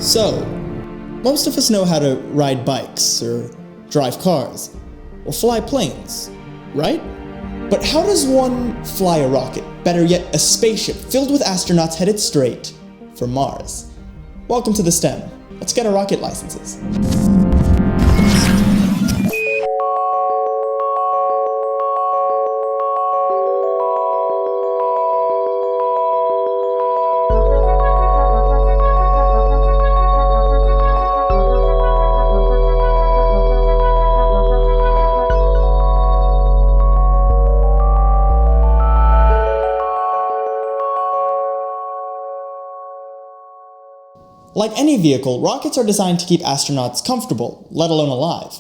So, most of us know how to ride bikes, or drive cars, or fly planes, right? But how does one fly a rocket, better yet a spaceship filled with astronauts headed straight for Mars? Welcome to theSTEM. Let's get our rocket licenses. Like any vehicle, rockets are designed to keep astronauts comfortable, let alone alive.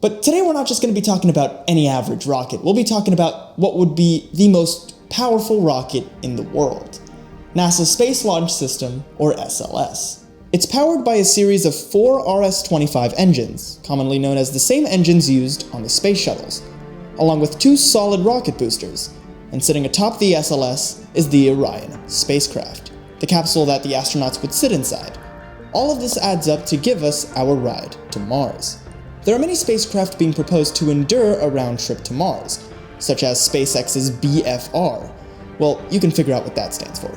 But today we're not just going to be talking about any average rocket, we'll be talking about what would be the most powerful rocket in the world. NASA's Space Launch System, or SLS. It's powered by a series of 4 RS-25 engines, commonly known as the same engines used on the space shuttles, along with 2 solid rocket boosters, and sitting atop the SLS is the Orion spacecraft, the capsule that the astronauts would sit inside. All of this adds up to give us our ride to Mars. There are many spacecraft being proposed to endure a round trip to Mars, such as SpaceX's BFR. Well, you can figure out what that stands for.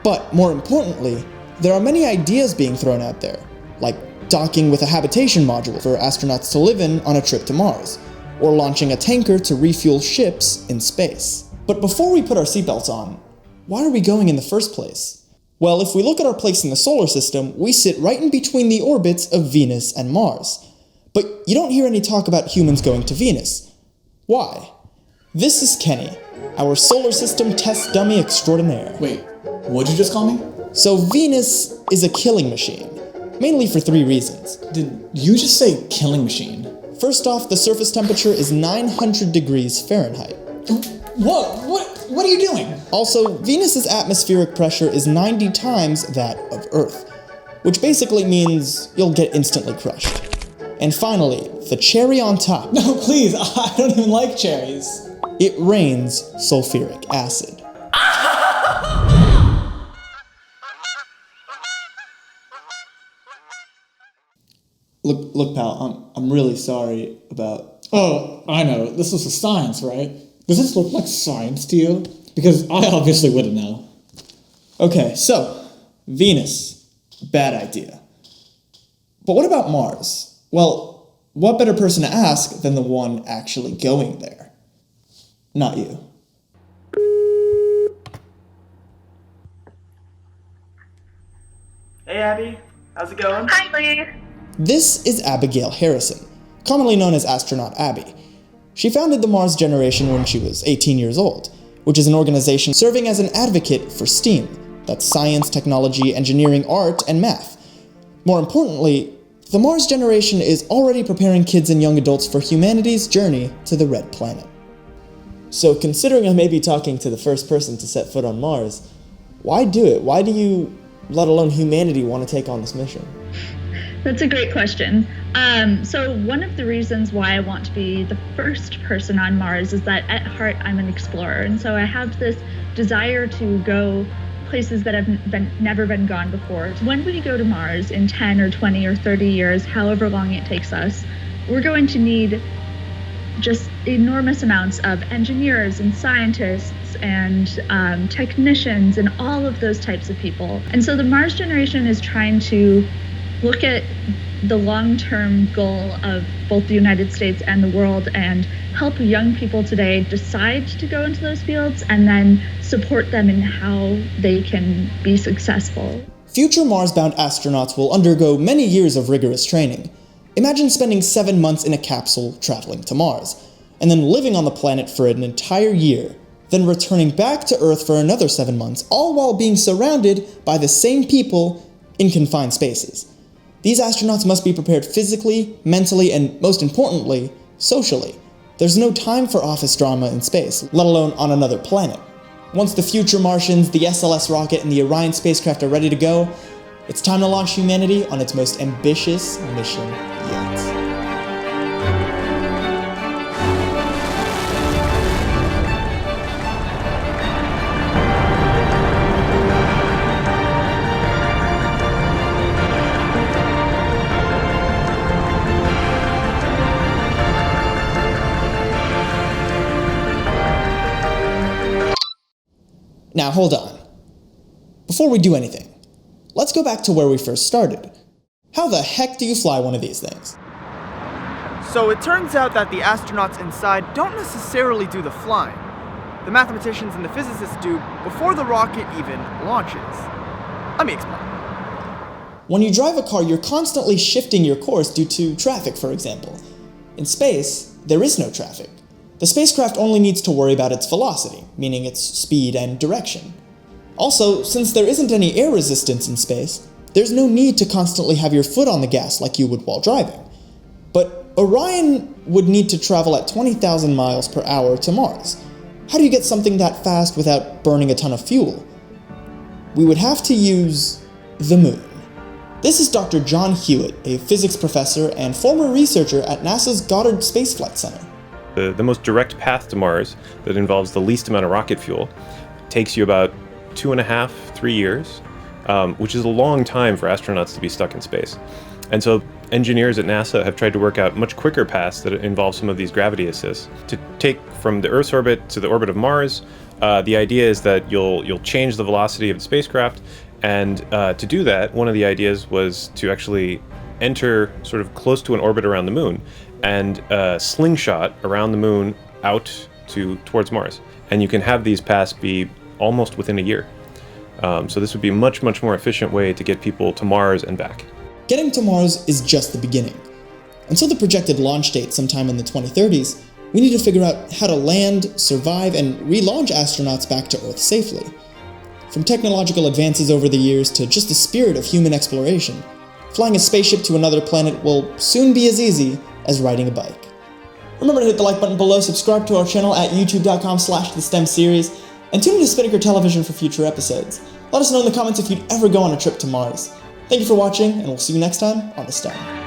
But more importantly, there are many ideas being thrown out there, like docking with a habitation module for astronauts to live in on a trip to Mars, or launching a tanker to refuel ships in space. But before we put our seatbelts on, why are we going in the first place? Well, if we look at our place in the solar system, we sit right in between the orbits of Venus and Mars. But you don't hear any talk about humans going to Venus. Why? This is Kenny, our solar system test dummy extraordinaire. Wait, what'd you just call me? So Venus is a killing machine, mainly for 3 reasons. Did you just say killing machine? First off, the surface temperature is 900 degrees Fahrenheit. What are you doing? Also, Venus's atmospheric pressure is 90 times that of Earth, which basically means you'll get instantly crushed. And finally, the cherry on top. No, please, I don't even like cherries. It rains sulfuric acid. Look, pal, I'm really sorry about... Oh, I know, this was a science, right? Does this look like science to you? Because I obviously wouldn't know. Okay, so, Venus. Bad idea. But what about Mars? Well, what better person to ask than the one actually going there? Not you. Hey Abby, how's it going? Hi Lee. This is Abigail Harrison, commonly known as Astronaut Abby. She founded the Mars Generation when she was 18 years old, which is an organization serving as an advocate for STEAM, that's science, technology, engineering, art, and math. More importantly, the Mars Generation is already preparing kids and young adults for humanity's journey to the Red Planet. So considering I may be talking to the first person to set foot on Mars, why do it? Why do you, let alone humanity, want to take on this mission? That's a great question. So one of the reasons why I want to be the first person on Mars is that at heart I'm an explorer, and so I have this desire to go places that have never been gone before. When we go to Mars in 10 or 20 or 30 years, however long it takes us, we're going to need just enormous amounts of engineers and scientists and technicians and all of those types of people. And so the Mars Generation is trying to look at the long-term goal of both the United States and the world and help young people today decide to go into those fields and then support them in how they can be successful. Future Mars-bound astronauts will undergo many years of rigorous training. Imagine spending 7 months in a capsule traveling to Mars, and then living on the planet for an entire year, then returning back to Earth for another 7 months, all while being surrounded by the same people in confined spaces. These astronauts must be prepared physically, mentally, and most importantly, socially. There's no time for office drama in space, let alone on another planet. Once the future Martians, the SLS rocket, and the Orion spacecraft are ready to go, it's time to launch humanity on its most ambitious mission yet. Now hold on. Before we do anything, let's go back to where we first started. How the heck do you fly one of these things? So it turns out that the astronauts inside don't necessarily do the flying. The mathematicians and the physicists do before the rocket even launches. Let me explain. When you drive a car, you're constantly shifting your course due to traffic, for example. In space, there is no traffic. The spacecraft only needs to worry about its velocity, meaning its speed and direction. Also, since there isn't any air resistance in space, there's no need to constantly have your foot on the gas like you would while driving. But Orion would need to travel at 20,000 miles per hour to Mars. How do you get something that fast without burning a ton of fuel? We would have to use the moon. This is Dr. John Hewitt, a physics professor and former researcher at NASA's Goddard Space Flight Center. The most direct path to Mars that involves the least amount of rocket fuel takes you about 2.5, 3 years, which is a long time for astronauts to be stuck in space. And so engineers at NASA have tried to work out much quicker paths that involve some of these gravity assists. To take from the Earth's orbit to the orbit of Mars, the idea is that you'll change the velocity of the spacecraft, and to do that, one of the ideas was to actually enter sort of close to an orbit around the moon and slingshot around the moon out towards Mars. And you can have these paths be almost within a year. So this would be a much, much more efficient way to get people to Mars and back. Getting to Mars is just the beginning. Until the projected launch date sometime in the 2030s, we need to figure out how to land, survive, and relaunch astronauts back to Earth safely. From technological advances over the years to just the spirit of human exploration, flying a spaceship to another planet will soon be as easy as riding a bike. Remember to hit the like button below, subscribe to our channel at youtube.com/thestem series, and tune into Spinnaker Television for future episodes. Let us know in the comments if you'd ever go on a trip to Mars. Thank you for watching, and we'll see you next time on the STEM.